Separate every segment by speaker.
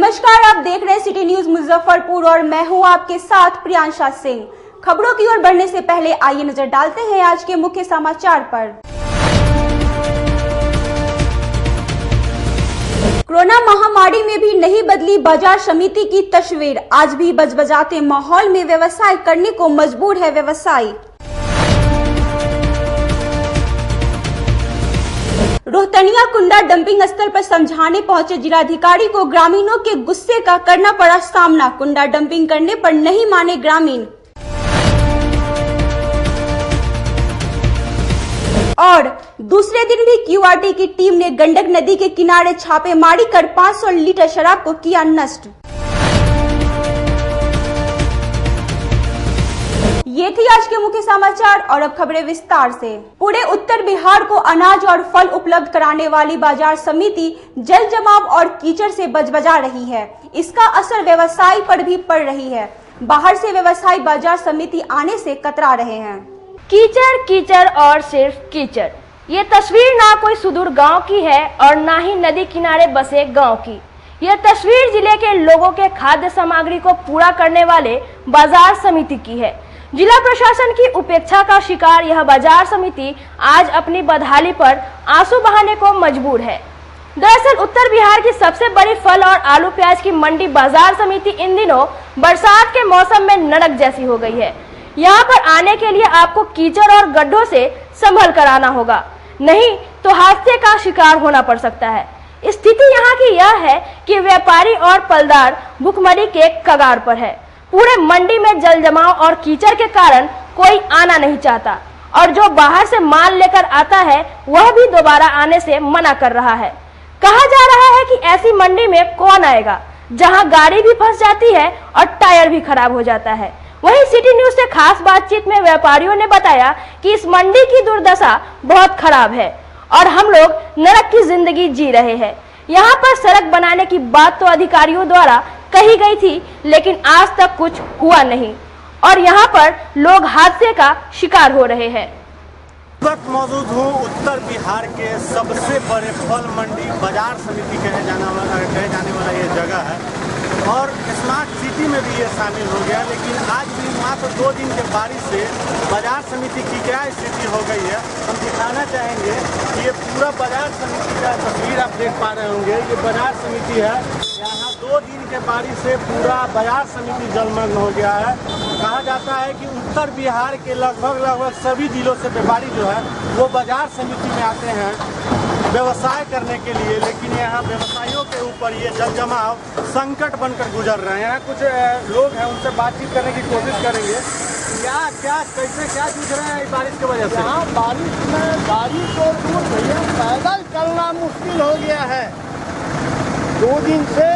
Speaker 1: नमस्कार, आप देख रहे हैं सिटी न्यूज मुजफ्फरपुर और मैं हूं आपके साथ प्रियांशा सिंह। खबरों की ओर बढ़ने से पहले आइए नजर डालते हैं आज के मुख्य समाचार पर। कोरोना महामारी में भी नहीं बदली बाजार समिति की तस्वीर। आज भी बजबजाते माहौल में व्यवसाय करने को मजबूर है व्यवसायी। रोहतनिया कुंडा डंपिंग स्थल पर समझाने पहुंचे जिलाधिकारी को ग्रामीणों के गुस्से का करना पड़ा सामना। कुंडा डंपिंग करने पर नहीं माने ग्रामीण। और दूसरे दिन भी क्यूआरटी की टीम ने गंडक नदी के किनारे छापेमारी कर 500 लीटर शराब को किया नष्ट। ये थी आज के मुख्य समाचार और अब खबरें विस्तार से। पूरे उत्तर बिहार को अनाज और फल उपलब्ध कराने वाली बाजार समिति जल जमाव और कीचड़ से बजबजा रही है। इसका असर व्यवसाय पर भी पड़ रही है। बाहर से व्यवसायी बाजार समिति आने से कतरा रहे हैं।
Speaker 2: कीचड़ कीचड़ और सिर्फ कीचड़। ये तस्वीर ना कोई सुदूर गांव की है और ना ही नदी किनारे बसे गांव की। यह तस्वीर जिले के लोगों के खाद्य सामग्री को पूरा करने वाले बाजार समिति की है। जिला प्रशासन की उपेक्षा का शिकार यह बाजार समिति आज अपनी बदहाली पर आंसू बहाने को मजबूर है। दरअसल उत्तर बिहार की सबसे बड़ी फल और आलू प्याज की मंडी बाजार समिति इन दिनों बरसात के मौसम में नरक जैसी हो गई है। यहाँ पर आने के लिए आपको कीचड़ और गड्ढों से संभल कर आना होगा, नहीं तो हादसे का शिकार होना पड़ सकता है। स्थिति यहाँ की यह है कि व्यापारी और पलदार भुखमरी के कगार पर है। पूरे मंडी में जल जमाव और कीचड़ के कारण कोई आना नहीं चाहता और जो बाहर से माल लेकर आता है वह भी दोबारा आने से मना कर रहा है। कहा जा रहा है कि ऐसी मंडी में कौन आएगा जहां गाड़ी भी फंस जाती है और टायर भी खराब हो जाता है। वहीं सिटी न्यूज से खास बातचीत में व्यापारियों ने बताया कि इस मंडी की दुर्दशा बहुत खराब है और हम लोग नरक की जिंदगी जी रहे हैं। यहाँ पर सड़क बनाने की बात तो अधिकारियों द्वारा कही गई थी, लेकिन आज तक कुछ हुआ नहीं और यहाँ पर लोग हादसे का शिकार हो रहे हैं।
Speaker 3: वक्त मौजूद हूँ उत्तर बिहार के सबसे बड़े फल मंडी बाजार समिति कहे जाने वाला ये जगह है और स्मार्ट सिटी में भी ये शामिल हो गया। लेकिन आज भी मात्र 2 दिन के बारिश से बाजार समिति की क्या स्थिति हो गई है हम दिखाना चाहेंगे कि ये पूरा बाजार समिति का तस्वीर आप देख पा रहे होंगे। ये बाजार समिति है, यहाँ 2 दिन के बारिश से पूरा बाजार समिति जलमग्न हो गया है। कहा जाता है कि उत्तर बिहार के लगभग सभी जिलों से व्यापारी जो है वो बाजार समिति में आते हैं व्यवसाय करने के लिए, लेकिन यहाँ व्यवसायियों के ऊपर ये जल जमाव संकट बनकर गुजर रहे हैं। कुछ लोग हैं, उनसे बातचीत करने की कोशिश करेंगे। क्या जूझ रहे हैं इस बारिश की वजह से?
Speaker 4: यहाँ बारिश में गाड़ी तो दूर भैया पैदल चलना मुश्किल हो गया है। 2 दिन से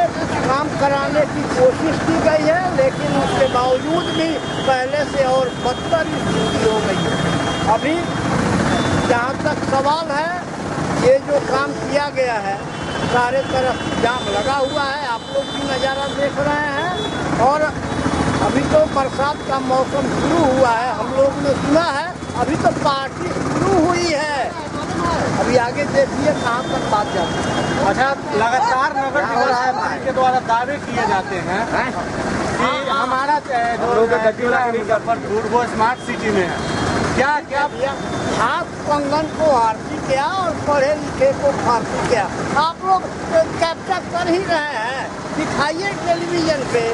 Speaker 4: काम कराने की कोशिश की गई है, लेकिन उसके बावजूद भी पहले से और बदतर स्थिति हो गई है। अभी जहाँ तक सवाल है, ये जो काम किया गया है सारे तरफ जाम लगा हुआ है, आप लोग भी नज़ारा देख रहे हैं। और अभी तो बरसात का मौसम शुरू हुआ है, हम लोग ने सुना है अभी तो पार्टी शुरू हुई है। अभी आगे देखिए कहाँ तक बात जाती है।
Speaker 3: अच्छा, लगातार नगर निगम के द्वारा दावे किए जाते हैं कि हमारा मुजफ्फरपुर वो स्मार्ट सिटी में है। क्या
Speaker 4: हाथ कंगन को आरती क्या और पढ़े लिखे को फारसी क्या? आप लोग कैप्चर कर ही रहे हैं, दिखाइए टेलीविजन पे,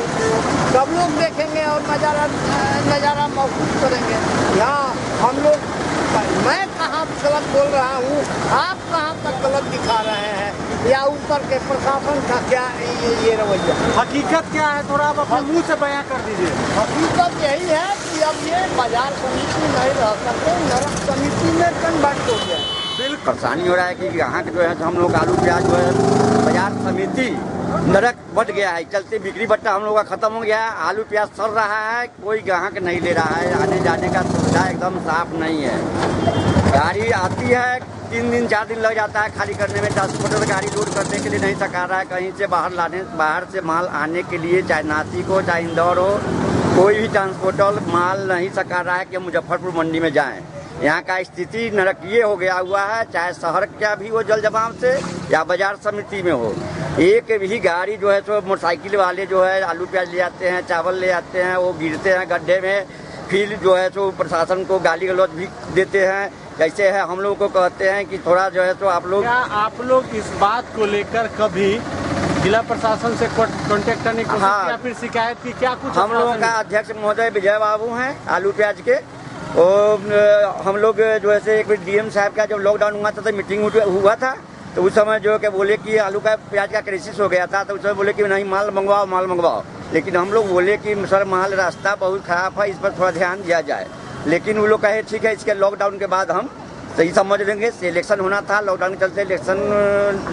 Speaker 4: सब लोग देखेंगे और नज़ारा महसूस करेंगे। यहाँ हम लोग, मैं कहाँ गलत बोल रहा हूँ, आप कहाँ तक गलत दिखा रहे हैं, या ऊपर के प्रशासन का क्या ये रवैया?
Speaker 3: हकीकत क्या है, थोड़ा आप अपने मुंह से बयां कर दीजिए।
Speaker 4: हकीकत यही है कि अब ये बाजार समिति नहीं रह सकते, नरक समिति में कन्वर्ट हो गया।
Speaker 3: बिल्कुल
Speaker 5: परेशानी हो रहा है कि यहाँ के जो है हम लोग आलू प्याज जो है बाजार समिति नरक बढ़ गया है। चलते बिक्री बट्टा हम लोग का खत्म हो गया है। आलू प्याज सड़ रहा है, कोई ग्राहक नहीं ले रहा है। आने जाने का सुविधा एकदम साफ नहीं है। गाड़ी आती है 3 दिन 4 दिन लग जाता है खाली करने में। ट्रांसपोर्टर गाड़ी लोड करने के लिए नहीं सका रहा है। कहीं से बाहर से माल आने के लिए, चाहे नासिक हो चाहे इंदौर हो, कोई भी ट्रांसपोर्टर माल नहीं सका रहा है कि मुजफ्फरपुर मंडी में जाएं। यहाँ का स्थिति नरकीय हो गया हुआ है, चाहे शहर का भी हो जल जमाव से या बाजार समिति में हो। एक भी गाड़ी जो है तो मोटरसाइकिल वाले जो है आलू प्याज ले आते हैं, चावल ले आते हैं, वो गिरते हैं गड्ढे में, फिर जो है तो प्रशासन को गाली गलौज भी देते हैं। जैसे है हम लोग को कहते हैं कि थोड़ा जो है तो आप लोग
Speaker 3: इस बात को लेकर कभी जिला प्रशासन से कांटेक्ट करने की कोशिश या फिर शिकायत की? क्या कुछ
Speaker 5: हम लोगों का अध्यक्ष महोदय विजय बाबू हैं आलू प्याज के, और हम लोग जो है एक डीएम साहब का जब लॉकडाउन हुआ था तो मीटिंग हुआ था, तो उस समय जो है बोले कि आलू का प्याज का क्राइसिस हो गया था, तो उस समय बोले कि नहीं माल मंगवाओ। लेकिन हम लोग बोले कि सर माल रास्ता बहुत खराब है, इस पर थोड़ा ध्यान दिया जाए। लेकिन वो लोग कहे ठीक है, इसके लॉकडाउन के बाद हम सही समझ लेंगे। इलेक्शन होना था, लॉकडाउन के चलते इलेक्शन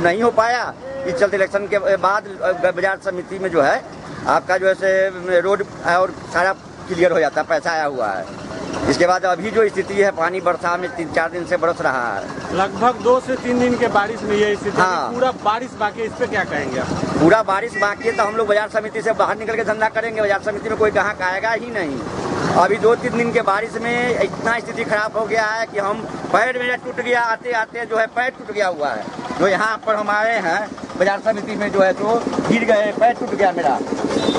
Speaker 5: नहीं हो पाया। इस चलते इलेक्शन के बाद बाजार समिति में जो है आपका जो है रोड और सारा क्लियर हो जाता, पैसा आया हुआ है। इसके बाद अभी जो स्थिति है, पानी बरसा में 3-4 दिन से बरस रहा है।
Speaker 3: लगभग 2 से 3 दिन के बारिश में ये स्थिति।
Speaker 5: हाँ।
Speaker 3: पूरा बारिश बाकी है, इस पे क्या कहेंगे आप?
Speaker 5: पूरा बारिश बाकी है तो हम लोग बाजार समिति से बाहर निकल के धंधा करेंगे। बाजार समिति में कोई ग्राहक आएगा ही नहीं। अभी 2-3 दिन के बारिश में इतना स्थिति खराब हो गया है कि हम पैर मेरा टूट गया, आते आते जो है पैर टूट गया हुआ है। जो यहाँ पर हमारे हैं बाजार समिति में जो है तो गिर गए, पैर टूट गया मेरा।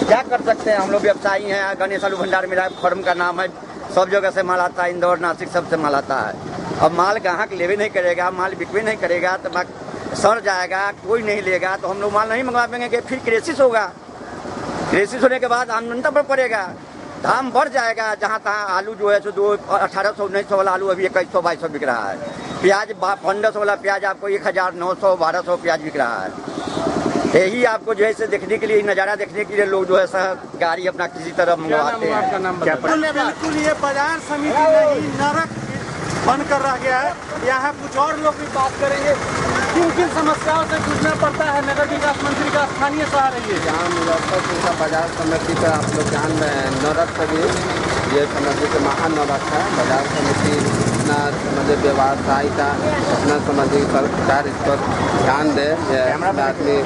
Speaker 5: क्या कर सकते हैं, हम लोग व्यवसायी हैं। गणेश आलू भंडार मेरा फर्म का नाम है, सब जगह से माल आता है, इंदौर नासिक सबसे माल आता है। अब माल ग्राहक लेवे नहीं करेगा, माल बिकवे नहीं करेगा तो सड़ जाएगा, कोई नहीं लेगा तो हम लोग माल नहीं मंगवा पाएंगे। फिर क्राइसिस होगा, क्राइसिस होने के बाद आमदनी पर पड़ेगा, दाम बढ़ जाएगा। जहाँ तहाँ आलू जो है तो 1800-1900 वाला आलू अभी 2100-2200 बिक रहा है। प्याज 1500 वाला प्याज आपको 1900-1200 प्याज बिक रहा है। यही आपको जो है देखने के लिए, नज़ारा देखने के लिए लोग जो है गाड़ी अपना किसी तरह मंगवाते हैं।
Speaker 3: बिल्कुल ये बाजार समिति नहीं नरक बनकर रह गया है। यहाँ कुछ और लोग भी बात करेंगे। किन समस्याओं से जूझना पड़ता है नगर विकास मंत्री का स्थानीय सहारा रही है?
Speaker 6: यहाँ मुजफ्फरपुर का बाजार समिति का आप लोग जान रहे हैं, नरक सभी ये समझिए कि महान नरक है। बाजार समिति इतना समझिए व्यवसायी का इतना समझिए सरकार इस पर ध्यान दे। आदमी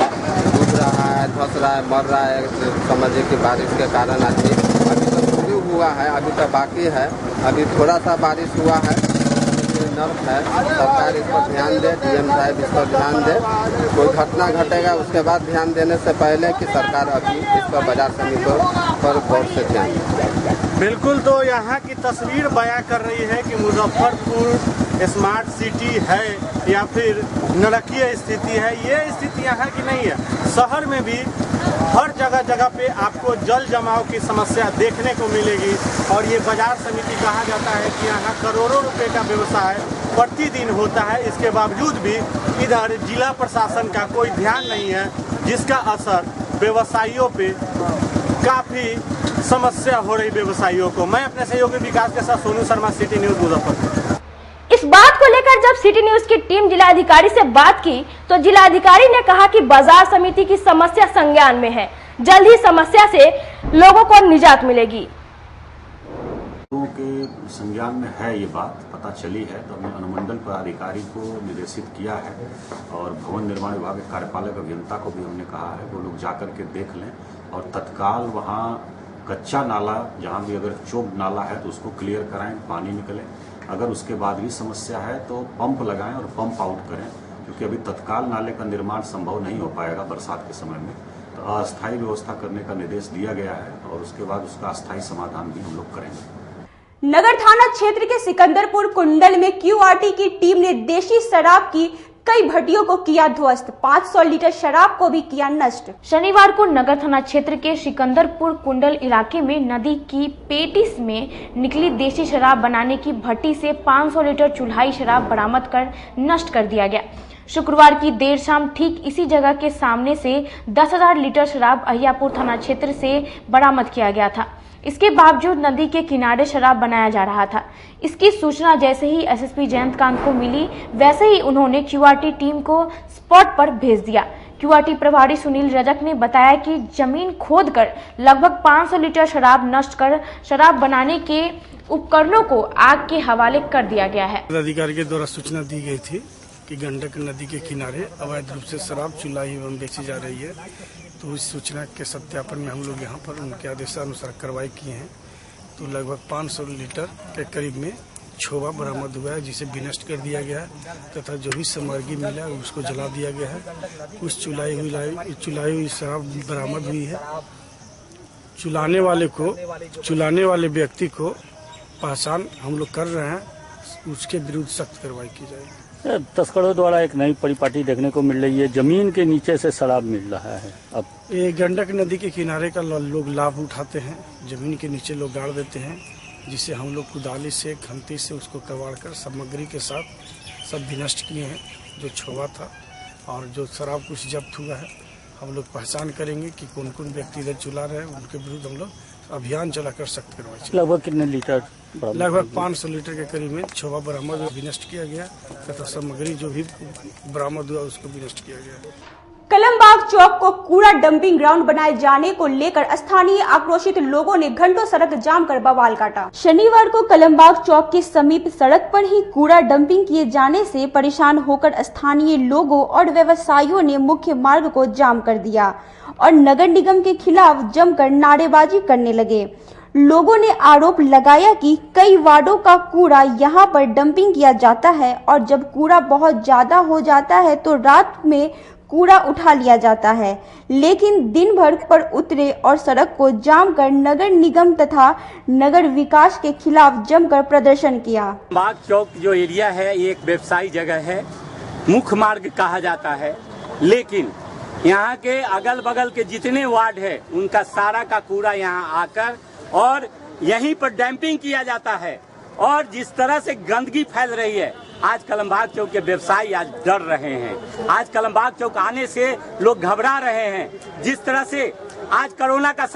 Speaker 6: डूब रहा है, धंस रहा है, मर रहा है, समझिए कि बारिश के कारण आदमी अभी तक शुरू हुआ है, अभी तक बाकी है। अभी थोड़ा सा बारिश हुआ है, नर्क है। सरकार इस पर ध्यान दे, डीएम साहब इस पर ध्यान दे। कोई घटना घटेगा उसके बाद ध्यान देने से पहले कि सरकार अभी इस पर बाजार समिति पर गौर से ध्यान दे।
Speaker 3: बिल्कुल, तो यहाँ की तस्वीर बयां कर रही है कि मुजफ्फरपुर स्मार्ट सिटी है या फिर नरकीय स्थिति है। ये स्थिति यहाँ की नहीं है। शहर में भी हर जगह पे आपको जल जमाव की समस्या देखने को मिलेगी। और ये बाजार समिति कहा जाता है कि यहाँ करोड़ों रुपए का व्यवसाय प्रतिदिन होता है। इसके बावजूद भी इधर जिला प्रशासन का कोई ध्यान नहीं है, जिसका असर व्यवसायियों पे काफ़ी समस्या हो रही व्यवसायियों को। मैं अपने सहयोगी विकास के साथ सोनू शर्मा, सिटी न्यूज़ मुजफ्फरपुर।
Speaker 2: इस बात को लेकर जब सिटी न्यूज की टीम जिलाधिकारी से बात की तो जिलाधिकारी ने कहा कि बाजार समिति की समस्या संज्ञान में है, जल्द ही समस्या से लोगों को निजात मिलेगी।
Speaker 7: लोगों के संज्ञान में है ये बात पता चली है, तो हमने अनुमंडल पदाधिकारी को निर्देशित किया है और भवन निर्माण विभाग के कार्यपालक अभियंता को भी हमने कहा है वो लोग जाकर के देख लें और तत्काल वहाँ कच्चा नाला जहाँ भी अगर चौक नाला है तो उसको क्लियर कराएं, पानी निकले। अगर उसके बाद भी समस्या है तो पंप लगाएं और पंप आउट करें, क्योंकि अभी तत्काल नाले का निर्माण संभव नहीं हो पाएगा बरसात के समय में। तो अस्थायी व्यवस्था करने का निर्देश दिया गया है और उसके बाद उसका अस्थायी समाधान भी हम लोग करेंगे।
Speaker 1: नगर थाना क्षेत्र के सिकंदरपुर कुंडल में क्यूआरटी की टीम ने देशी शराब की कई भट्टियों को किया ध्वस्त, 500 लीटर शराब को भी किया नष्ट।
Speaker 2: शनिवार को नगर थाना क्षेत्र के सिकंदरपुर कुंडल इलाके में नदी की पेटिस में निकली देशी शराब बनाने की भट्टी से 500 लीटर चुल्हाई शराब बरामद कर नष्ट कर दिया गया। शुक्रवार की देर शाम ठीक इसी जगह के सामने से 10,000 लीटर शराब अहियापुर थाना क्षेत्र से बरामद किया गया था। इसके बावजूद नदी के किनारे शराब बनाया जा रहा था। इसकी सूचना जैसे ही एसएसपी जयंतकांत को मिली, वैसे ही उन्होंने क्यूआरटी टीम को स्पॉट पर भेज दिया। क्यूआरटी प्रभारी सुनील रजक ने बताया कि जमीन खोदकर लगभग 500 लीटर शराब नष्ट कर शराब बनाने के उपकरणों को आग के हवाले कर दिया गया है।
Speaker 8: अधिकारी के द्वारा सूचना दी गई थी कि गंडक नदी के किनारे अवैध रूप से शराब चुलाई एवं बेची जा रही है, तो इस सूचना के सत्यापन में हम लोग यहाँ पर उनके आदेशानुसार कार्रवाई किए हैं। तो लगभग 500 लीटर के करीब में छोवा बरामद हुआ है जिसे विनष्ट कर दिया गया है तथा जो भी सामग्री मिला है उसको जला दिया गया है। कुछ चुलाई हुई शराब बरामद हुई है। चुलाने वाले व्यक्ति को पहचान हम लोग कर रहे हैं, उसके विरुद्ध सख्त कार्रवाई की जाएगी।
Speaker 9: तस्करों द्वारा एक नई परिपाटी देखने को मिल रही है, जमीन के नीचे से शराब मिल रहा है। अब
Speaker 8: ये गंडक नदी के किनारे का लोग लाभ उठाते हैं, जमीन के नीचे लोग गाड़ देते हैं, जिसे हम लोग कुदाली से खंती से उसको कबाड़ कर सामग्री के साथ सब विनष्ट किए हैं। जो छोवा था और जो शराब कुछ जब्त हुआ है, हम लोग पहचान करेंगे कि कौन कौन व्यक्ति इधर चुला रहे हैं, उनके विरुद्ध हम लोग अभियान चलाकर सख्त कार्रवाई।
Speaker 9: लगभग कितने लीटर?
Speaker 8: लगभग 500 लीटर के करीब में छोवा बरामद विनष्ट किया गया तथा सामग्री जो भी बरामद हुआ उसको विनष्ट किया गया।
Speaker 1: कलमबाग चौक को कूड़ा डंपिंग ग्राउंड बनाए जाने को लेकर स्थानीय आक्रोशित लोगों ने घंटों सड़क जाम कर बवाल काटा। शनिवार को कलमबाग चौक के समीप सड़क पर ही कूड़ा डंपिंग किए जाने से परेशान होकर स्थानीय लोगों और व्यवसायियों ने मुख्य मार्ग को जाम कर दिया और नगर निगम के खिलाफ जमकर नारेबाजी करने लगे। लोगों ने आरोप लगाया कि कई वार्डों का कूड़ा यहां पर डंपिंग किया जाता है और जब कूड़ा बहुत ज्यादा हो जाता है तो रात में कूड़ा उठा लिया जाता है, लेकिन दिन भर पर उतरे और सड़क को जाम कर नगर निगम तथा नगर विकास के खिलाफ जमकर प्रदर्शन किया।
Speaker 10: बाग चौक जो एरिया है ये एक व्यवसायी जगह है, मुख्य मार्ग कहा जाता है, लेकिन यहाँ के अगल बगल के जितने वार्ड है उनका सारा का कूड़ा यहाँ आकर और यहीं पर डंपिंग किया जाता है और जिस तरह से गंदगी फैल रही है, आज कलमबाग चौक के व्यवसायी आज डर रहे हैं। आज कलमबाग चौक आने से लोग घबरा रहे हैं। जिस तरह से आज कोरोना का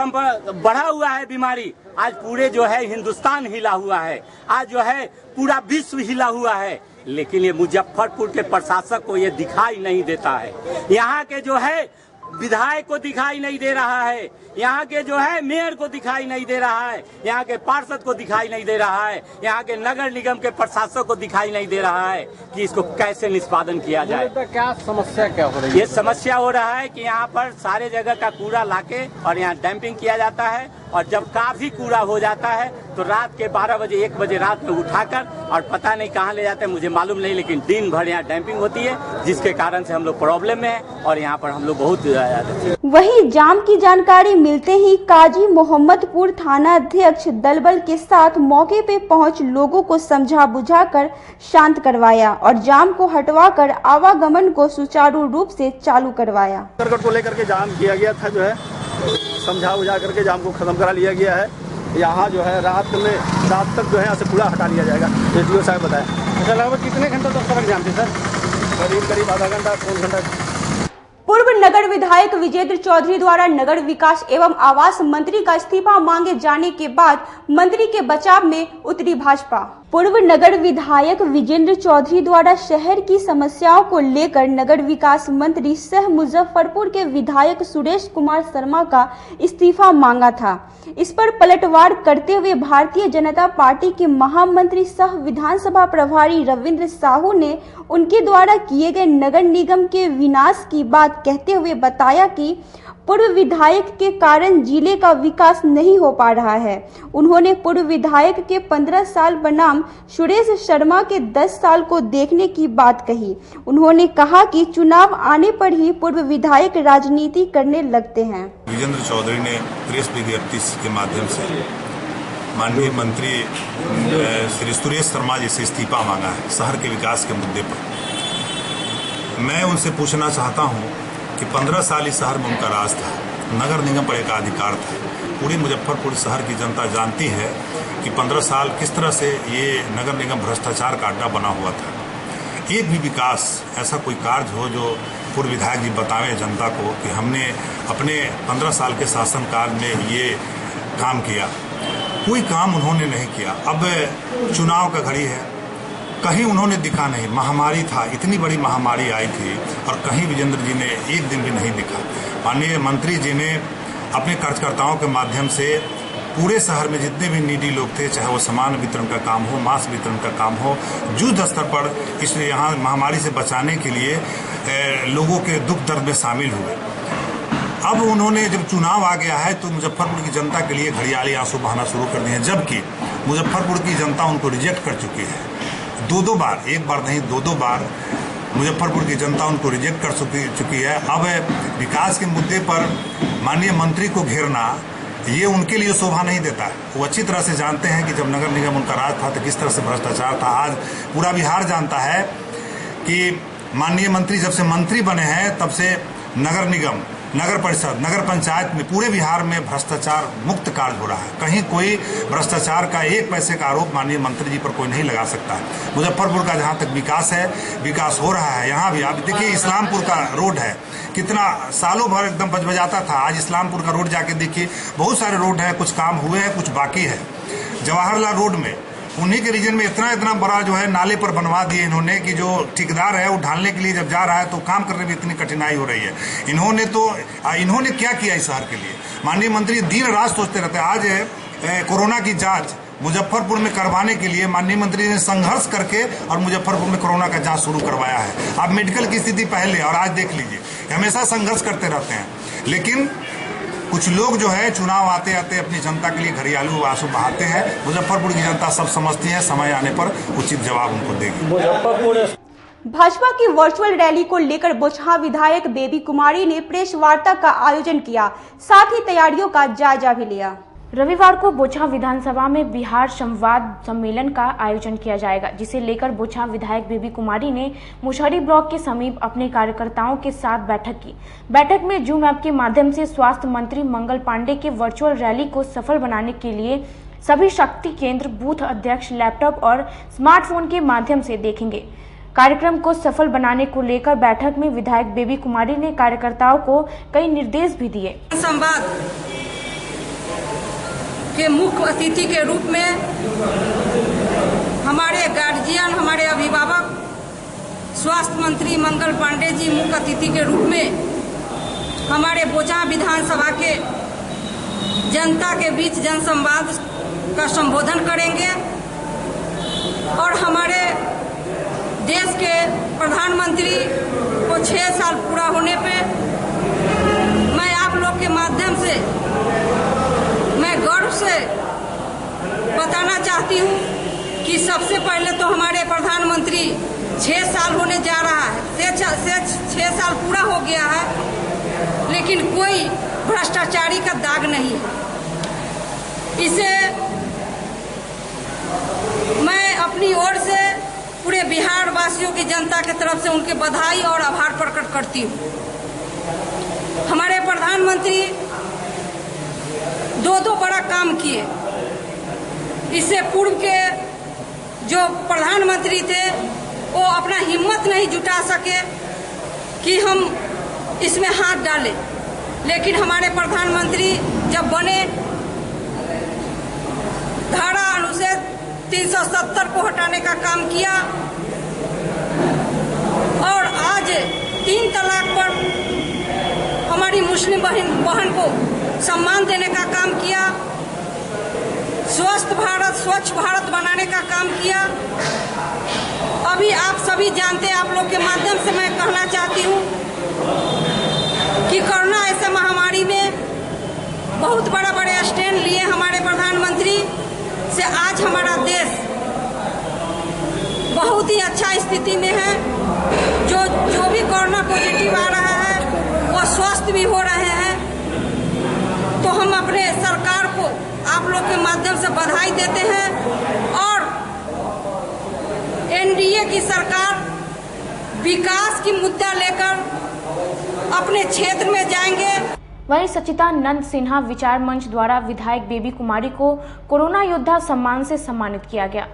Speaker 10: बढ़ा हुआ है बीमारी, आज पूरे जो है हिंदुस्तान हिला हुआ है, आज जो है पूरा विश्व हिला हुआ है, लेकिन ये मुजफ्फरपुर के प्रशासक को ये दिखाई नहीं देता है। यहाँ के जो है विधायक को दिखाई नहीं दे रहा है, यहाँ के जो है मेयर को दिखाई नहीं दे रहा है, यहाँ के पार्षद को दिखाई नहीं दे रहा है, यहाँ के नगर निगम के प्रशासक को दिखाई नहीं दे रहा है कि इसको कैसे निष्पादन किया जाए।
Speaker 6: तो क्या समस्या क्या हो रही है?
Speaker 10: ये समस्या हो रहा है कि यहाँ पर सारे जगह का कूड़ा लाके और यहाँ डंपिंग किया जाता है और जब काफी कूड़ा हो जाता है तो रात के 12 बजे 1 बजे रात में उठाकर और पता नहीं कहाँ ले जाते हैं, मुझे मालूम नहीं, लेकिन दिन भर यहाँ डंपिंग होती है जिसके कारण से हम लोग प्रॉब्लम में हैं और यहाँ पर हम लोग बहुत।
Speaker 1: वहीं जाम की जानकारी मिलते ही काजी मोहम्मदपुर थाना अध्यक्ष दलबल के साथ मौके पे पहुंच लोगों को समझा बुझाकर शांत करवाया और जाम को हटवाकर आवागमन को सुचारू रूप से चालू करवाया।
Speaker 4: करकट को लेकर के जाम किया गया था, जो है समझा बुझा करके जाम को खत्म करा लिया गया है। यहाँ जो है रात तक जो है यहाँ से कूड़ा हटा लिया जाएगा, एसडीओ साहब बताया। अच्छा, लगभग कितने घंटों तक सड़क जाम थी सर? करीब आधा घंटा 3 घंटा।
Speaker 1: पूर्व नगर विधायक विजेंद्र चौधरी द्वारा नगर विकास एवं आवास मंत्री का इस्तीफा मांगे जाने के बाद मंत्री के बचाव में उतरी भाजपा। पूर्व नगर विधायक विजेंद्र चौधरी द्वारा शहर की समस्याओं को लेकर नगर विकास मंत्री सह मुजफ्फरपुर के विधायक सुरेश कुमार शर्मा का इस्तीफा मांगा था। इस पर पलटवार करते हुए भारतीय जनता पार्टी के महामंत्री सह विधानसभा प्रभारी रविंद्र साहू ने उनके द्वारा किए गए नगर निगम के विनाश की बात कहते हुए बताया कि पूर्व विधायक के कारण जिले का विकास नहीं हो पा रहा है। उन्होंने पूर्व विधायक के 15 साल बनाम सुरेश शर्मा के 10 साल को देखने की बात कही। उन्होंने कहा कि चुनाव आने पर ही पूर्व विधायक राजनीति करने लगते हैं।
Speaker 11: विजेंद्र चौधरी ने प्रेस विज्ञप्ति के माध्यम से माननीय मंत्री श्री सुरेश शर्मा जी से इस्तीफा मांगा है शहर के विकास के मुद्दे पर। मैं उनसे पूछना चाहता हूं कि 15 साल इस शहर में उनका राज था, नगर निगम पर एकाधिकार था। पूरी मुजफ्फरपुर शहर की जनता जानती है कि 15 साल किस तरह से ये नगर निगम भ्रष्टाचार का अड्डा बना हुआ था। एक भी विकास ऐसा कोई कार्य हो जो पूर्व विधायक जी बतावें जनता को कि हमने अपने 15 साल के शासनकाल में ये काम किया, कोई काम उन्होंने नहीं किया। अब चुनाव का घड़ी है, कहीं उन्होंने दिखा नहीं। महामारी था, इतनी बड़ी महामारी आई थी और कहीं विजेंद्र जी ने एक दिन भी नहीं दिखा। माननीय मंत्री जी ने अपने कार्यकर्ताओं के माध्यम से पूरे शहर में जितने भी नीडी लोग थे, चाहे वो सामान वितरण का काम हो, मास्क वितरण का काम हो, युद्ध स्तर पर इसलिए यहाँ महामारी से बचाने के लिए लोगों के दुख दर्द में शामिल हुए। अब उन्होंने जब चुनाव आ गया है तो मुजफ्फरपुर की जनता के लिए घड़ियाली आंसू बहाना शुरू कर दिए हैं, जबकि मुजफ्फरपुर की जनता उनको रिजेक्ट कर चुकी है। दो बार, एक बार नहीं 2 बार मुजफ्फरपुर की जनता उनको रिजेक्ट कर चुकी है। अब विकास के मुद्दे पर माननीय मंत्री को घेरना ये उनके लिए शोभा नहीं देता है। वो अच्छी तरह से जानते हैं कि जब नगर निगम उनका राज था तो किस तरह से भ्रष्टाचार था। आज पूरा बिहार जानता है कि माननीय मंत्री जब से मंत्री बने हैं तब से नगर निगम, नगर परिषद, नगर पंचायत में पूरे बिहार में भ्रष्टाचार मुक्त कार्य हो रहा है। कहीं कोई भ्रष्टाचार का 1 पैसे का आरोप माननीय मंत्री जी पर कोई नहीं लगा सकता। मुजफ्फरपुर का जहां तक विकास है, विकास हो रहा है। यहाँ भी आप देखिए इस्लामपुर का रोड है, कितना सालों भर एकदम बजबजाता था। आज इस्लामपुर का रोड जाके देखिए, बहुत सारे रोड है, कुछ काम हुए हैं, कुछ बाकी है। जवाहरलाल रोड में उन्हीं के रीजन में इतना बड़ा जो है नाले पर बनवा दिए इन्होंने कि जो ठेकेदार है वो ढालने के लिए जब जा रहा है तो काम करने में इतनी कठिनाई हो रही है। इन्होंने क्या किया इस शहर के लिए? माननीय मंत्री दिन रात सोचते रहते हैं। आज कोरोना की जांच मुजफ्फरपुर में करवाने के लिए माननीय मंत्री ने संघर्ष करके और मुजफ्फरपुर में कोरोना का जांच शुरू करवाया है। आप मेडिकल की स्थिति पहले और आज देख लीजिए, हमेशा संघर्ष करते रहते हैं। लेकिन कुछ लोग जो है चुनाव आते आते अपनी जनता के लिए घड़ियालू आंसू बहाते हैं। मुजफ्फरपुर की जनता सब समझती है, समय आने पर उचित जवाब उनको देगी।
Speaker 1: भाजपा की वर्चुअल रैली को लेकर बोचहां विधायक बेबी कुमारी ने प्रेस वार्ता का आयोजन किया, साथ ही तैयारियों का जायजा भी लिया।
Speaker 12: रविवार को बोचहां विधानसभा में बिहार संवाद सम्मेलन का आयोजन किया जाएगा, जिसे लेकर बोचहां विधायक बेबी कुमारी ने मुशहरी ब्लॉक के समीप अपने कार्यकर्ताओं के साथ बैठक की। बैठक में जूम ऐप के माध्यम से स्वास्थ्य मंत्री मंगल पांडे के वर्चुअल रैली को सफल बनाने के लिए सभी शक्ति केंद्र, बूथ अध्यक्ष लैपटॉप और स्मार्टफोन के माध्यम से देखेंगे। कार्यक्रम को सफल बनाने को लेकर बैठक में विधायक बेबी कुमारी ने कार्यकर्ताओं को कई निर्देश भी दिए।
Speaker 13: संवाद के मुख्य अतिथि के रूप में हमारे गार्जियन, हमारे अभिभावक स्वास्थ्य मंत्री मंगल पांडे जी मुख्य अतिथि के रूप में हमारे बोचहां विधानसभा के जनता के बीच जनसंवाद का संबोधन करेंगे और हमारे देश के प्रधानमंत्री को 6 साल पूरा होने पे मैं आप लोग के माध्यम से मैं गर्व से बताना चाहती हूँ कि सबसे पहले तो हमारे प्रधानमंत्री 6 साल होने जा रहा है, 6 साल पूरा हो गया है, लेकिन कोई भ्रष्टाचारी का दाग नहीं है। इसे मैं अपनी ओर से पूरे बिहार वासियों की जनता की तरफ से उनके बधाई और आभार प्रकट करती हूँ। हमारे प्रधानमंत्री 2 बड़ा काम किए। इससे पूर्व के जो प्रधानमंत्री थे वो अपना हिम्मत नहीं जुटा सके कि हम इसमें हाथ डालें, लेकिन हमारे प्रधानमंत्री जब बने धारा अनुच्छेद 370 को हटाने का काम किया और आज 3 तलाक पर हमारी मुस्लिम बहन को सम्मान देने का काम किया, स्वस्थ भारत, स्वच्छ भारत बनाने का काम किया। अभी आप सभी जानते हैं, आप लोग के माध्यम से मैं कहना चाहती हूँ कि कोरोना ऐसे महामारी में बहुत बड़े स्टैंड लिए हमारे प्रधानमंत्री से आज हमारा देश बहुत ही अच्छा स्थिति में है। जो भी कोरोना पॉजिटिव आ रहा है वो स्वस्थ भी हो रहे हैं। तो हम अपने सरकार को आप लोग के माध्यम से बधाई देते हैं और एनडीए की सरकार विकास की मुद्दा लेकर अपने क्षेत्र में जाएंगे।
Speaker 12: वहीं सच्चिदानंद सिन्हा विचार मंच द्वारा विधायक बेबी कुमारी को कोरोना योद्धा सम्मान से सम्मानित किया गया।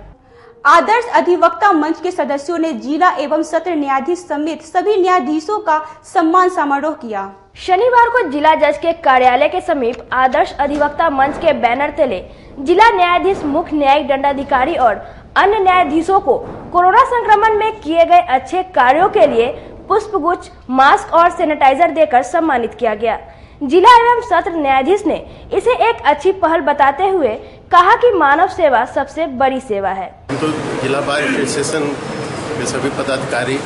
Speaker 1: आदर्श अधिवक्ता मंच के सदस्यों ने जिला एवं सत्र न्यायाधीश समेत सभी न्यायाधीशों का सम्मान समारोह किया।
Speaker 2: शनिवार को जिला जज के कार्यालय के समीप आदर्श अधिवक्ता मंच के बैनर तले जिला न्यायाधीश, मुख्य न्यायिक दंडाधिकारी और अन्य न्यायाधीशों को कोरोना संक्रमण में किए गए अच्छे कार्यों के लिए पुष्पगुच्छ, मास्क और सैनिटाइजर देकर सम्मानित किया गया। जिला एवं सत्र न्यायाधीश ने इसे एक अच्छी पहल बताते हुए कहा कि मानव सेवा सबसे बड़ी सेवा है।
Speaker 14: तो जिला बार एसोसिएशन के सभी पदाधिकारी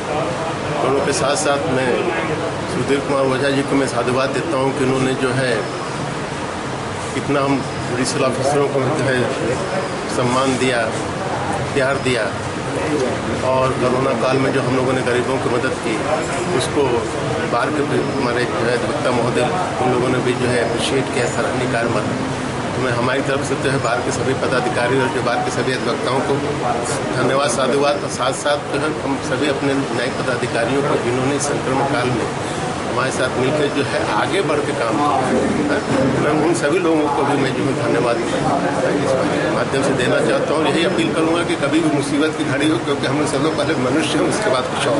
Speaker 14: दोनों के साथ साथ मैं सुधीर कुमार ओझा जी को मैं साधुवाद देता हूँ कि उन्होंने जो है इतना हम जुडिशल ऑफिसरों को जो है सम्मान दिया, प्यार दिया, और कोरोना काल में जो हम लोगों ने गरीबों की मदद की उसको बार के भी हमारे जो है अधिवक्ता महोदय उन लोगों ने भी जो है अप्रिशिएट किया, सराहनीय कार्य माना। तो मैं हमारी तरफ से तो है बार के सभी पदाधिकारी और जो बार के सभी अधिवक्ताओं को धन्यवाद, साधुवाद। और साथ साथ जो है हम सभी अपने न्यायिक पदाधिकारियों को जिन्होंने संक्रमण काल में हमारे साथ मिलकर जो है आगे बढ़ के काम किया, मैं उन सभी लोगों को भी मैं जो है धन्यवाद इस माध्यम से देना चाहता हूँ। यही अपील करूँगा कि कभी भी मुसीबत की घड़ी हो, क्योंकि हम लोग सब लोग पहले मनुष्य हैं, उसके बाद कुछ और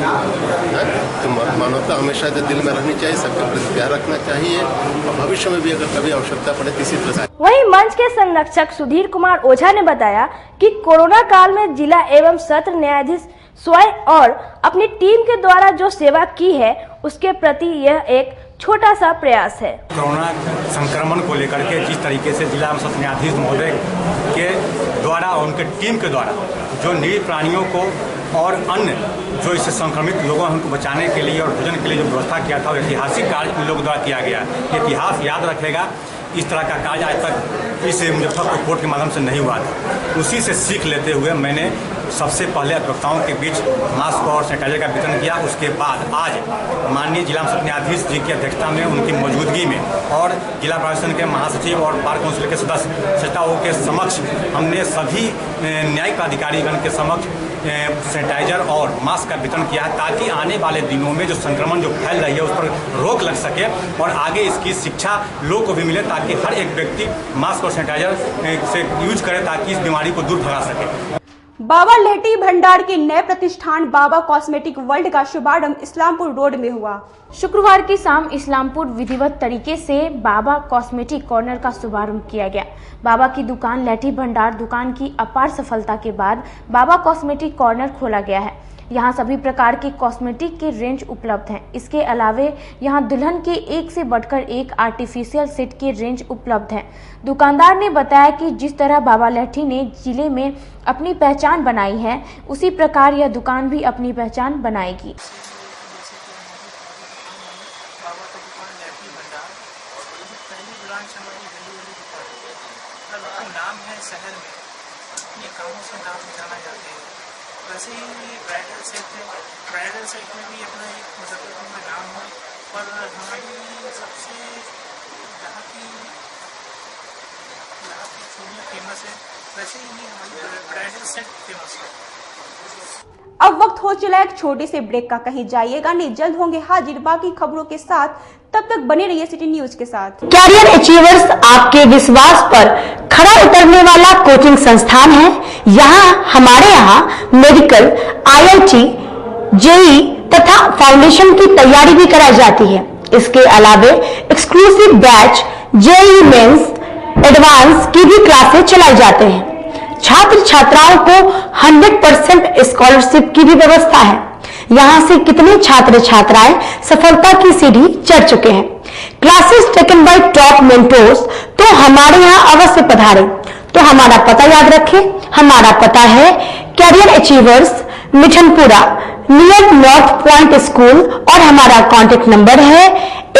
Speaker 14: है, तो मानवता हमेशा जो दिल में रहनी चाहिए, सबके प्रति प्यार रखना चाहिए, और भविष्य में भी अगर कभी आवश्यकता पड़े किसी तरह से।
Speaker 2: वहीं मंच के संरक्षक सुधीर कुमार ओझा ने बताया कि कोरोना काल में जिला एवं सत्र न्यायाधीश स्वयं और अपनी टीम के द्वारा जो सेवा की है उसके प्रति यह एक छोटा सा प्रयास है।
Speaker 15: कोरोना संक्रमण को लेकर के जिस तरीके से जिला एवं सत्र न्यायाधीश महोदय के द्वारा और उनके टीम के द्वारा जो निरीह प्राणियों को और अन्य जो इससे संक्रमित लोगों उनको बचाने के लिए और भोजन के लिए जो व्यवस्था किया था, ऐतिहासिक कार्य इन लोगों द्वारा किया गया। इतिहास याद रखेगा, इस तरह का कार्य आज तक इस मुजफ्फरपुर कोर्ट के माध्यम से नहीं हुआ था। उसी से सीख लेते हुए मैंने सबसे पहले अधिवक्ताओं के बीच मास्क और सैनिटाइजर का वितरण किया। उसके बाद आज माननीय जिला सत्र न्यायाधीश जी की अध्यक्षता में, उनकी मौजूदगी में और जिला प्रशासन के महासचिव और बार काउंसिल के सदस्यों के समक्ष हमने सभी न्यायिक प्राधिकारीगण के समक्ष सैनिटाइजर और मास्क का वितरण किया है, ताकि आने वाले दिनों में जो संक्रमण जो फैल रही है उस पर रोक लग सके और आगे इसकी शिक्षा लोगों को भी मिले, ताकि हर एक व्यक्ति मास्क और सैनिटाइजर से यूज करे ताकि इस बीमारी को दूर भगा सके।
Speaker 1: बाबा लहठी भंडार के नए प्रतिष्ठान बाबा कॉस्मेटिक वर्ल्ड का शुभारंभ इस्लामपुर रोड में हुआ।
Speaker 12: शुक्रवार की शाम इस्लामपुर विधिवत तरीके से बाबा कॉस्मेटिक कॉर्नर का शुभारंभ किया गया। बाबा की दुकान लहठी भंडार दुकान की अपार सफलता के बाद बाबा कॉस्मेटिक कॉर्नर खोला गया है। यहाँ सभी प्रकार के कॉस्मेटिक के रेंज उपलब्ध हैं। इसके अलावे यहाँ दुल्हन के एक से बढ़कर एक आर्टिफिशियल सेट के रेंज उपलब्ध हैं। दुकानदार ने बताया कि जिस तरह बाबा लहठी ने जिले में अपनी पहचान बनाई है, उसी प्रकार यह दुकान भी अपनी पहचान बनाएगी।
Speaker 16: वैसे ही ब्राइडल सेट है, ब्राइडल सेट में भी अपना एक मुजफ्फरपुर में नाम है, और हमारी सबसे यहाँ की चूड़ी फेमस है, वैसे ही हमारी ब्राइडल सेट फेमस है।
Speaker 1: अब वक्त हो चला एक छोटे से ब्रेक का, कहीं जाइएगा नहीं, जल्द होंगे हाजिर बाकी खबरों के साथ। तब तक बने रहिए सिटी न्यूज के साथ।
Speaker 17: कैरियर अचीवर्स आपके विश्वास पर खरा उतरने वाला कोचिंग संस्थान है। हमारे यहाँ मेडिकल, IIT, JEE तथा फाउंडेशन की तैयारी भी कराई जाती है। इसके अलावे exclusive batch JEE mains, advance की भी क्लासेस चलाई जाते हैं। छात्र छात्राओं को 100% स्कॉलरशिप की भी व्यवस्था है। यहाँ से कितने छात्र छात्राएं सफलता की सीढ़ी चढ़ चुके हैं। Classes taken by top mentors, तो हमारे यहाँ अवश्य पधारें। तो हमारा पता याद रखें, हमारा पता है career achievers, Mithanpura, near north point school, और हमारा कॉन्टेक्ट नंबर है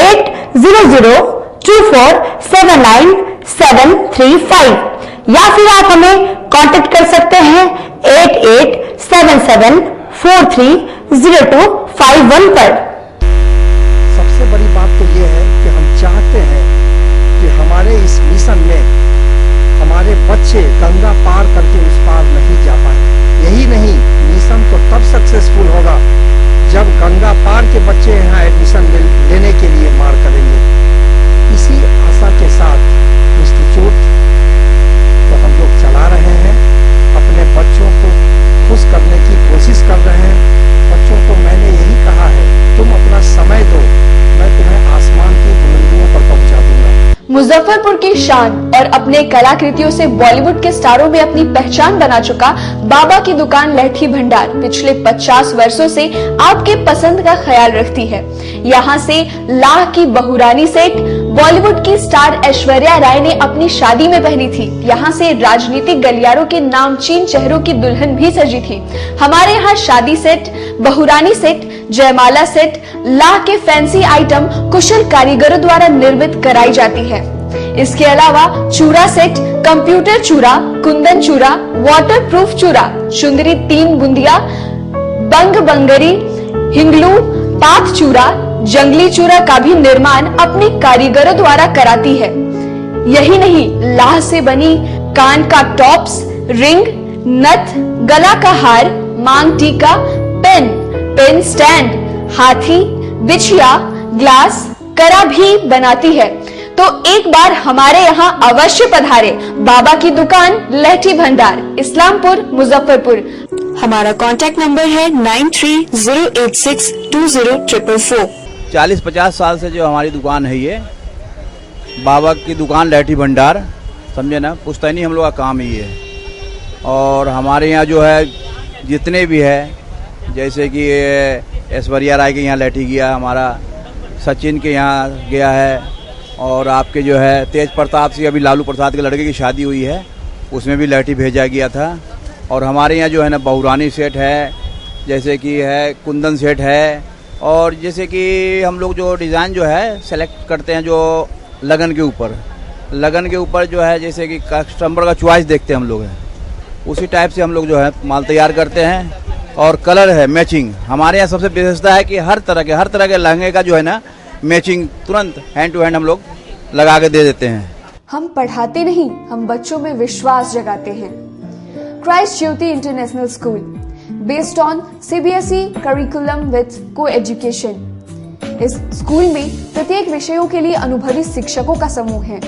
Speaker 17: 8002479735, या फिर आप हमें कांटेक्ट कर सकते हैं 8877430251 पर।
Speaker 4: सबसे बड़ी बात तो ये है कि हम चाहते हैं कि हमारे इस मिशन में हमारे बच्चे गंगा पार करके उस पार नहीं जा पाए। यही नहीं, मिशन तो तब सक्सेसफुल होगा जब गंगा पार के बच्चे यहाँ एडमिशन लेने के लिए मार करेंगे। इसी आशा के साथ इंस्टीट्यूट तो हम लोग चला रहे हैं, अपने बच्चों को खुश करने की कोशिश कर रहे हैं। बच्चों को मैंने यही कहा है, तुम अपना समय दो, मैं तुम्हें आसमान की बुलंदियों पर पहुंचा दूंगा।
Speaker 18: मुजफ्फरपुर की शान और अपने कलाकृतियों से बॉलीवुड के स्टारों में अपनी पहचान बना चुका बाबा की दुकान लहठी भंडार पिछले 50 वर्षों से आपके पसंद का ख्याल रखती है। यहाँ से लाह की बहुरानी सेट बॉलीवुड की स्टार ऐश्वर्या राय ने अपनी शादी में पहनी थी। यहाँ से राजनीतिक गलियारों के नामचीन चेहरों की दुल्हन भी सजी थी। हमारे यहाँ शादी सेट, बहुरानी सेट, जयमाला सेट, लाह के फैंसी आइटम कुशल कारीगरों द्वारा निर्मित कराई जाती है। इसके अलावा चूड़ा सेट, कंप्यूटर चूड़ा, कुंदन चूड़ा, वाटरप्रूफ चूड़ा, चुंदरी 3 बुंदिया, बंग बंगरी, हिंगलू, पाक चूड़ा, जंगली चूड़ा का भी निर्माण अपनी कारीगरों द्वारा कराती है। यही नहीं, लाह से बनी कान का टॉप्स, रिंग, नथ, गला का हार, मांग टीका, पेन स्टैंड, हाथी, बिछिया, ग्लास, करा भी बनाती है। तो एक बार हमारे यहाँ अवश्य पधारे। बाबा की दुकान लहठी भंडार, इस्लामपुर, मुजफ्फरपुर। हमारा कांटेक्ट नंबर है 9308620444।
Speaker 19: 40-50 साल से जो हमारी दुकान है, ये बाबा की दुकान लहठी भंडार, समझे ना, पुश्तैनी हम लोग का काम ही है। और हमारे यहाँ जो है जितने भी है, जैसे कि ऐश्वर्या राय के यहाँ लहठी गया, हमारा सचिन के यहाँ गया है, और आपके जो है तेज प्रताप सिंह, अभी लालू प्रसाद के लड़के की शादी हुई है, उसमें भी लहठी भेजा गया था। और हमारे यहाँ जो है ना बहुरानी सेट है, जैसे कि है कुंदन सेट है, और जैसे कि हम लोग जो डिज़ाइन जो है सेलेक्ट करते हैं जो लगन के ऊपर जो है, जैसे कि कस्टमर का चॉइस देखते हैं हम लोग हैं, उसी टाइप से हम लोग जो है माल तैयार करते हैं। और कलर है मैचिंग, हमारे यहाँ सबसे विशेषता है कि हर तरह के लहंगे का जो है ना मैचिंग तुरंत हैंड टू हैंड हम लोग लगा के दे देते हैं।
Speaker 18: हम पढ़ाते नहीं, हम बच्चों में विश्वास जगाते हैं। Christ Jyoti international school, based on CBSE curriculum with coeducation. इस स्कूल में प्रत्येक विषयों के लिए अनुभवी शिक्षकों का समूह है।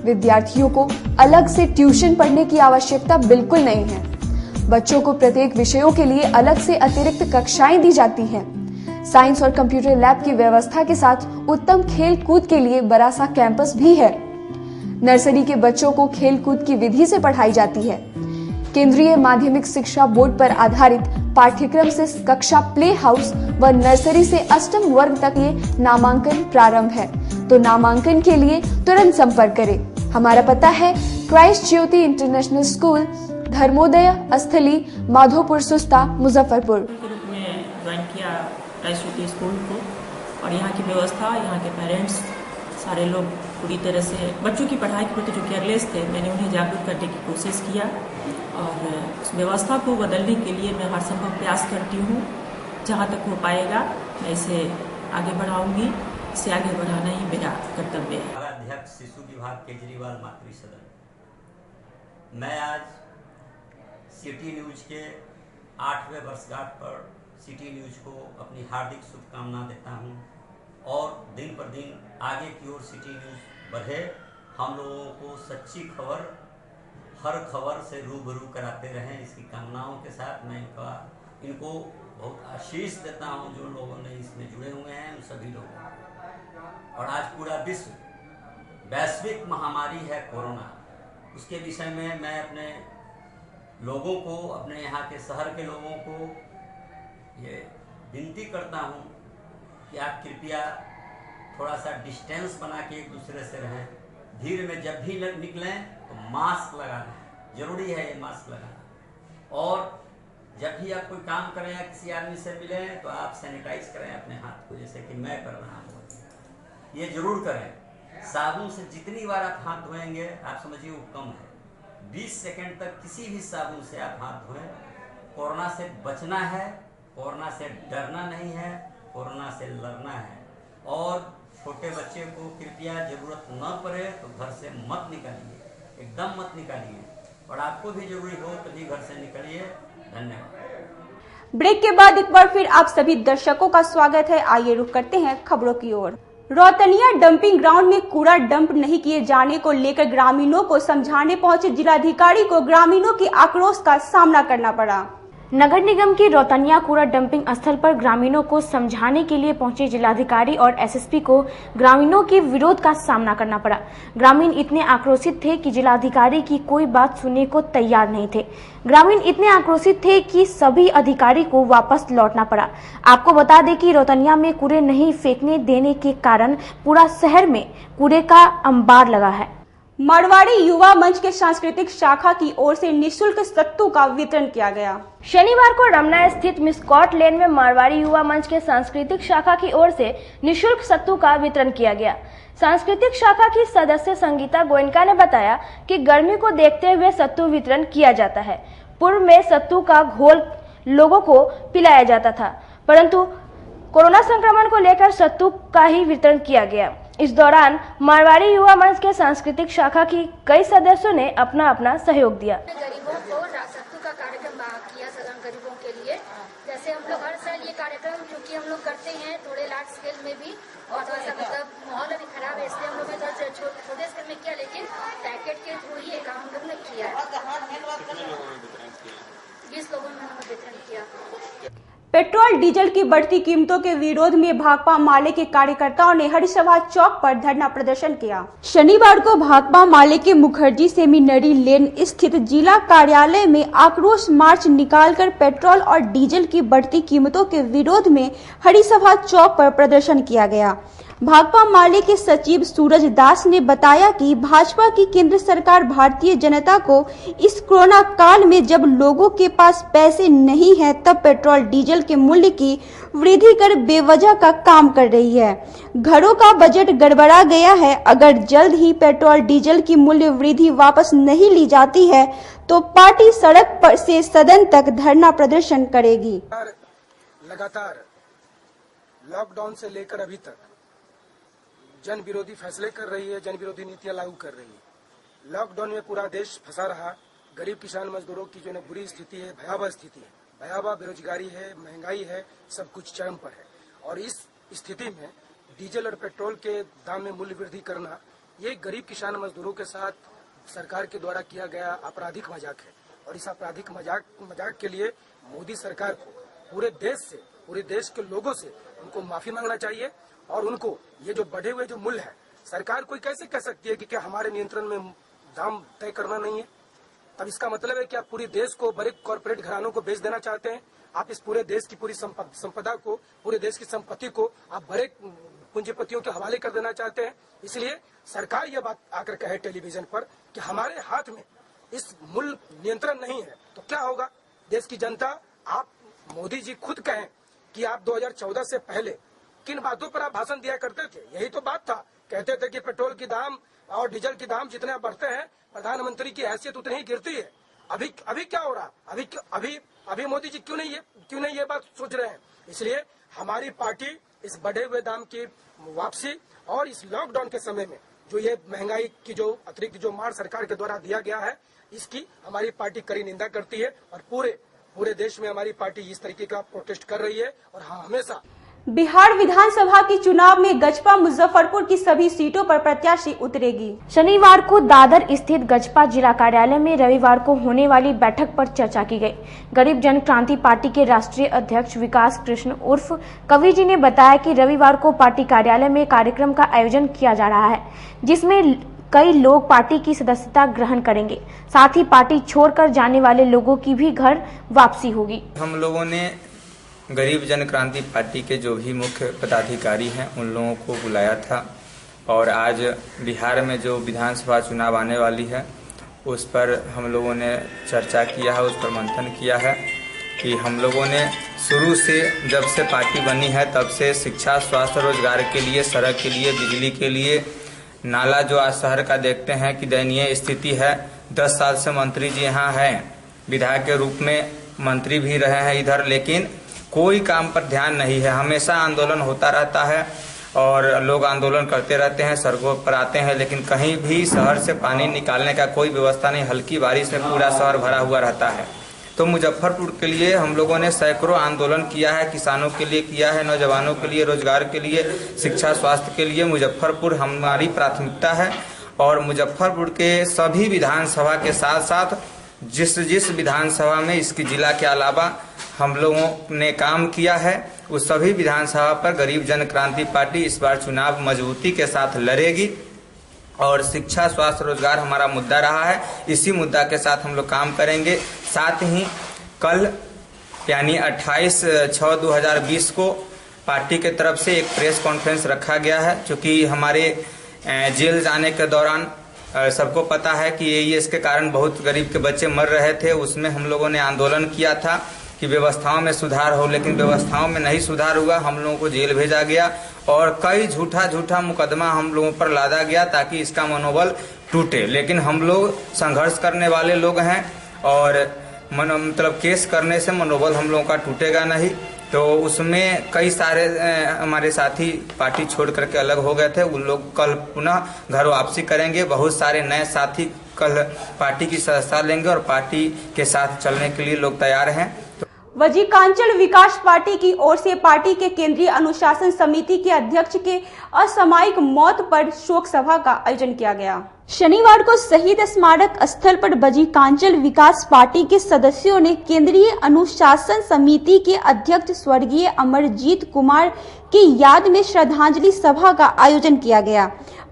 Speaker 18: विद्यार्थियों को अलग से ट्यूशन पढ़ने की आवश्यकता बिल्कुल नहीं है। बच्चों को प्रत्येक विषयों के लिए अलग से अतिरिक्त कक्षाएं दी जाती हैं। साइंस और कंप्यूटर लैब की व्यवस्था के साथ उत्तम खेल कूद के लिए बड़ा सा कैंपस भी है। नर्सरी के बच्चों को खेल कूद की विधि से पढ़ाई जाती है। केंद्रीय माध्यमिक शिक्षा बोर्ड पर आधारित पाठ्यक्रम से कक्षा प्ले हाउस व नर्सरी से अष्टम वर्ग तक ये नामांकन प्रारंभ है। तो नामांकन के लिए तुरंत संपर्क करें। हमारा पता है Christ Jyoti international school, Dharmodaya स्थली, माधोपुर सुस्ता, मुजफ्फरपुर।
Speaker 20: ज्वाइन किया क्राइस्ट ज्योति स्कूल को, और यहाँ की व्यवस्था, यहाँ के पेरेंट्स, सारे लोग पूरी तरह से बच्चों की पढ़ाई के प्रति जो केयरलेस थे, मैंने उन्हें जागरूक करने की कोशिश किया, और उस व्यवस्था को बदलने के लिए मैं हर संभव प्रयास करती हूँ। जहाँ तक हो पाएगा मैं इसे आगे बढ़ाऊंगी। इसे आगे बढ़ाना ही मेरा कर्तव्य है।
Speaker 21: अध्यक्ष शिशु विभाग केजरीवाल मातृ सदन, मैं आज सिटी न्यूज के 8वें वर्षगांठ पर सिटी न्यूज को अपनी हार्दिक शुभकामना देता हूं, और दिन पर दिन आगे की ओर सिटी न्यूज बढ़े, हम लोगों को सच्ची खबर, हर खबर से रूबरू कराते रहें, इसकी कामनाओं के साथ मैं इनको बहुत आशीष देता हूं। जो लोगों ने इसमें जुड़े हुए हैं उन सभी लोगों को। और आज पूरा विश्व वैश्विक महामारी है कोरोना, उसके विषय में मैं अपने लोगों को, अपने यहाँ के शहर के लोगों को ये विनती करता हूँ कि आप कृपया थोड़ा सा डिस्टेंस बना के एक दूसरे से रहें। भीड़ में जब भी निकलें तो मास्क लगा लें, जरूरी है ये मास्क लगाना। और जब भी आप कोई काम करें या किसी आदमी से मिलें तो आप सैनिटाइज करें अपने हाथ को, जैसे कि मैं कर रहा हूँ। ये जरूर करें। साबुन से जितनी बार आप हाथ धोएंगे, आप समझिए वो कम है। 20 सेकंड तक किसी भी साबुन से आप हाथ धोएं। कोरोना से बचना है, कोरोना से डरना नहीं है, कोरोना से लड़ना है। और छोटे बच्चे को कृपया जरूरत न पड़े तो घर से मत निकालिए, एकदम मत निकालिए, और आपको भी जरूरी हो तभी घर से निकलिए। धन्यवाद।
Speaker 1: ब्रेक के बाद एक बार फिर आप सभी दर्शकों का स्वागत है। आइए रुक करते हैं खबरों की ओर। रौतनिया डंपिंग ग्राउंड में कूड़ा डंप नहीं किए जाने को लेकर ग्रामीणों को समझाने पहुंचे जिलाधिकारी को ग्रामीणों की आक्रोश का सामना करना पड़ा।
Speaker 12: नगर निगम की रौतनिया कूड़ा डंपिंग स्थल पर ग्रामीणों को समझाने के लिए पहुंचे जिलाधिकारी और एसएसपी को ग्रामीणों के विरोध का सामना करना पड़ा। ग्रामीण इतने आक्रोशित थे कि जिलाधिकारी की कोई बात सुनने को तैयार नहीं थे। ग्रामीण इतने आक्रोशित थे कि सभी अधिकारी को वापस लौटना पड़ा। आपको बता दें कि रौतनिया में कूड़े नहीं फेंकने देने के कारण पूरा शहर में कूड़े का अंबार लगा है।
Speaker 1: मारवाड़ी युवा मंच के सांस्कृतिक शाखा की ओर से निःशुल्क सत्तू का वितरण किया गया।
Speaker 2: शनिवार को रमना स्थित मिस्कॉट लेन में मारवाड़ी युवा मंच के सांस्कृतिक शाखा की ओर से निःशुल्क सत्तू का वितरण किया गया। सांस्कृतिक शाखा की सदस्य संगीता गोयनका ने बताया कि गर्मी को देखते हुए सत्तू वितरण किया जाता है। पूर्व में सत्तू का घोल लोगों को पिलाया जाता था, परंतु कोरोना संक्रमण को लेकर सत्तू का ही वितरण किया गया। इस दौरान मारवाड़ी युवा मंच के सांस्कृतिक शाखा की कई सदस्यों ने अपना अपना सहयोग दिया।
Speaker 5: गरीबों को सत्तू का कार्यक्रम किया सदन गरीबों के लिए। जैसे हम लोग हर साल ये कार्यक्रम क्योंकि हम लोग करते हैं थोड़े लार्ज स्केल में भी, और थोड़ा सा मतलब माहौल अभी खराब है इसलिए हम लोग ने छोटे स्केल में किया, लेकिन पैकेट के थ्रू ही काम हम लोग ने किया। 20 लोगों ने हमें वितरण किया।
Speaker 1: पेट्रोल डीजल की बढ़ती कीमतों के विरोध में भाकपा माले के कार्यकर्ताओं ने हरिसभा चौक पर धरना प्रदर्शन किया। शनिवार को भाकपा माले के मुखर्जी सेमिनरी लेन स्थित जिला कार्यालय में आक्रोश मार्च निकालकर पेट्रोल और डीजल की बढ़ती कीमतों के विरोध में हरिसभा चौक पर प्रदर्शन किया गया। भाकपा माले के सचिव सूरज दास ने बताया कि भाजपा की केंद्र सरकार भारतीय जनता को इस कोरोना काल में जब लोगों के पास पैसे नहीं है तब पेट्रोल डीजल के मूल्य की वृद्धि कर बेवजह का काम कर रही है। घरों का बजट गड़बड़ा गया है। अगर जल्द ही पेट्रोल डीजल की मूल्य वृद्धि वापस नहीं ली जाती है तो पार्टी सड़क पर से सदन तक धरना प्रदर्शन करेगी।
Speaker 8: लगातार लॉकडाउन से लेकर अभी तक जन विरोधी फैसले कर रही है, जन विरोधी नीतियां लागू कर रही है। लॉकडाउन में पूरा देश फंसा रहा। गरीब किसान मजदूरों की जो बुरी स्थिति है, भयावह स्थिति है, भयावह बेरोजगारी है, महंगाई है, सब कुछ चरम पर है। और इस स्थिति में डीजल और पेट्रोल के दाम में मूल्य वृद्धि करना ये गरीब किसान मजदूरों के साथ सरकार के द्वारा किया गया आपराधिक मजाक है। और इस आपराधिक मजाक के लिए मोदी सरकार को पूरे देश के लोगों से उनको माफी मांगना चाहिए। और उनको ये जो बढ़े हुए जो मूल्य है, सरकार कोई कैसे कह सकती है कि क्या हमारे नियंत्रण में दाम तय करना नहीं है? तब इसका मतलब है कि आप पूरे देश को बड़े कॉर्पोरेट घरानों को बेच देना चाहते हैं। आप इस पूरे देश की पूरी संपदा को, पूरे देश की संपत्ति को आप बड़े पूंजीपतियों के हवाले कर देना चाहते हैं। इसलिए सरकार यह बात आकर कहे टेलीविजन पर कि हमारे हाथ में इस मूल्य नियंत्रण नहीं है तो क्या होगा? देश की जनता, आप मोदी जी खुद कहें कि आप 2014 से पहले किन बातों पर आप भाषण दिया करते थे? यही तो बात था। कहते थे कि पेट्रोल की दाम और डीजल की दाम जितने बढ़ते हैं प्रधानमंत्री की हैसियत उतनी ही गिरती है। अभी क्या हो रहा? अभी मोदी जी क्यों नहीं ये बात सोच रहे हैं? इसलिए हमारी पार्टी इस बढ़े हुए दाम की वापसी और इस लॉकडाउन के समय में जो ये महंगाई की जो अतिरिक्त जो मार सरकार के द्वारा दिया गया है, इसकी हमारी पार्टी कड़ी निंदा करती है। और पूरे देश में हमारी पार्टी इस तरीके का प्रोटेस्ट कर रही है। और हाँ, हमेशा
Speaker 1: बिहार विधानसभा की चुनाव में गजपा मुजफ्फरपुर की सभी सीटों पर प्रत्याशी उतरेगी।
Speaker 12: शनिवार को दादर स्थित गजपा जिला कार्यालय में रविवार को होने वाली बैठक पर चर्चा की गई। गरीब जन क्रांति पार्टी के राष्ट्रीय अध्यक्ष विकास कृष्ण उर्फ कवि जी ने बताया कि रविवार को पार्टी कार्यालय में कार्यक्रम का आयोजन किया जा रहा है, जिसमें कई लोग पार्टी की सदस्यता ग्रहण करेंगे। साथ ही पार्टी छोड़कर जाने वाले लोगों की भी घर वापसी होगी।
Speaker 22: हम लोगों ने गरीब जन क्रांति पार्टी के जो भी मुख्य पदाधिकारी हैं उन लोगों को बुलाया था और आज बिहार में जो विधानसभा चुनाव आने वाली है उस पर हम लोगों ने चर्चा किया है, उस पर मंथन किया है कि हम लोगों ने शुरू से जब से पार्टी बनी है तब से शिक्षा, स्वास्थ्य, रोजगार के लिए, सड़क के लिए, बिजली के लिए, नाला जो आज शहर का देखते हैं कि दयनीय स्थिति है। 10 साल से मंत्री जी यहाँ हैं, विधायक के रूप में मंत्री भी रहे हैं इधर, लेकिन कोई काम पर ध्यान नहीं है। हमेशा आंदोलन होता रहता है और लोग आंदोलन करते रहते हैं, सड़कों पर आते हैं, लेकिन कहीं भी शहर से पानी निकालने का कोई व्यवस्था नहीं। हल्की बारिश में पूरा शहर भरा हुआ रहता है। तो मुजफ्फरपुर के लिए हम लोगों ने सैकड़ों आंदोलन किया है, किसानों के लिए किया है, नौजवानों के लिए, रोजगार के लिए, शिक्षा, स्वास्थ्य के लिए। मुजफ्फरपुर हमारी प्राथमिकता है और मुजफ्फरपुर के सभी विधानसभा के साथ साथ जिस विधानसभा में इसकी जिला के अलावा हम लोगों ने काम किया है उस सभी विधानसभा पर गरीब जन क्रांति पार्टी इस बार चुनाव मजबूती के साथ लड़ेगी। और शिक्षा, स्वास्थ्य, रोजगार हमारा मुद्दा रहा है, इसी मुद्दा के साथ हम लोग काम करेंगे। साथ ही कल यानी 28/6/2020 को पार्टी के तरफ से एक प्रेस कॉन्फ्रेंस रखा गया है, क्योंकि हमारे जेल जाने के दौरान सबको पता है कि एईएस के कारण बहुत गरीब के बच्चे मर रहे थे। उसमें हम लोगों ने आंदोलन किया था कि व्यवस्थाओं में सुधार हो, लेकिन व्यवस्थाओं में नहीं सुधार हुआ। हम लोगों को जेल भेजा गया और कई झूठा मुकदमा हम लोगों पर लादा गया ताकि इसका मनोबल टूटे। लेकिन हम लोग संघर्ष करने वाले लोग हैं और मतलब केस करने से मनोबल हम लोगों का टूटेगा नहीं। तो उसमें कई सारे हमारे साथी पार्टी छोड़ करके अलग हो गए थे, उन लोग कल पुनः घर वापसी करेंगे। बहुत सारे नए साथी कल पार्टी की सदस्यता लेंगे और पार्टी के साथ चलने के लिए लोग तैयार हैं।
Speaker 1: वजीकांचल विकास पार्टी की ओर से पार्टी के केंद्रीय अनुशासन समिति के अध्यक्ष के असामयिक मौत पर शोक सभा का आयोजन किया गया। शनिवार को शहीद स्मारक स्थल पर वजीकांचल विकास पार्टी के सदस्यों ने केंद्रीय अनुशासन समिति के अध्यक्ष स्वर्गीय अमरजीत कुमार की याद में श्रद्धांजलि सभा का आयोजन किया गया।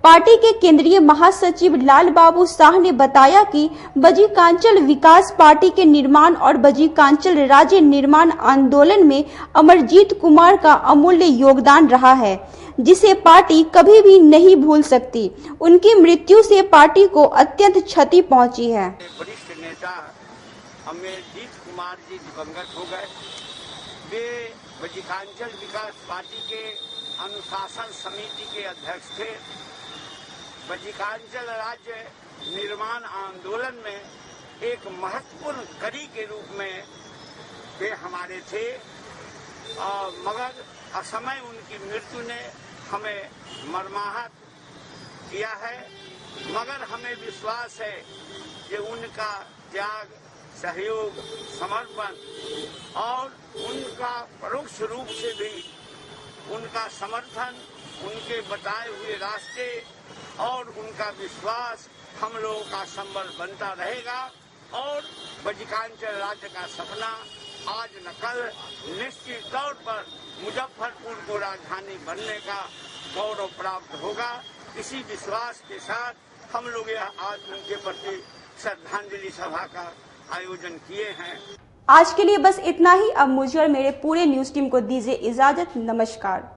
Speaker 1: पार्टी के केंद्रीय महासचिव लाल बाबू शाह ने बताया कि वजीकांचल विकास पार्टी के निर्माण और वजीकांचल राज्य निर्माण आंदोलन में अमरजीत कुमार का अमूल्य योगदान रहा है, जिसे पार्टी कभी भी नहीं भूल सकती। उनकी मृत्यु से पार्टी को अत्यंत क्षति पहुंची है।
Speaker 4: वरिष्ठ नेता अमरजीत कुमार जी दिवंगत हो गए। वे वजीकांचल विकास पार्टी के अनुशासन समिति के अध्यक्ष थे। वजीकांचल राज्य निर्माण आंदोलन में एक महत्वपूर्ण कड़ी के रूप में वे हमारे थे, मगर असमय उनकी मृत्यु ने हमें मर्माहत किया है। मगर हमें विश्वास है कि उनका त्याग, सहयोग, समर्पण और उनका परोक्ष रूप से भी उनका समर्थन, उनके बताए हुए रास्ते और उनका विश्वास हम लोगों का संबल बनता रहेगा और वजीकांचल राज्य का सपना आज न कल निश्चित तौर पर मुजफ्फरपुर को राजधानी बनने का गौरव प्राप्त होगा। इसी विश्वास के साथ हम लोग आज उनके प्रति श्रद्धांजलि सभा का आयोजन किए हैं।
Speaker 1: आज के लिए बस इतना ही। अब मुझे और मेरे पूरे न्यूज टीम को दीजिए इजाजत। नमस्कार।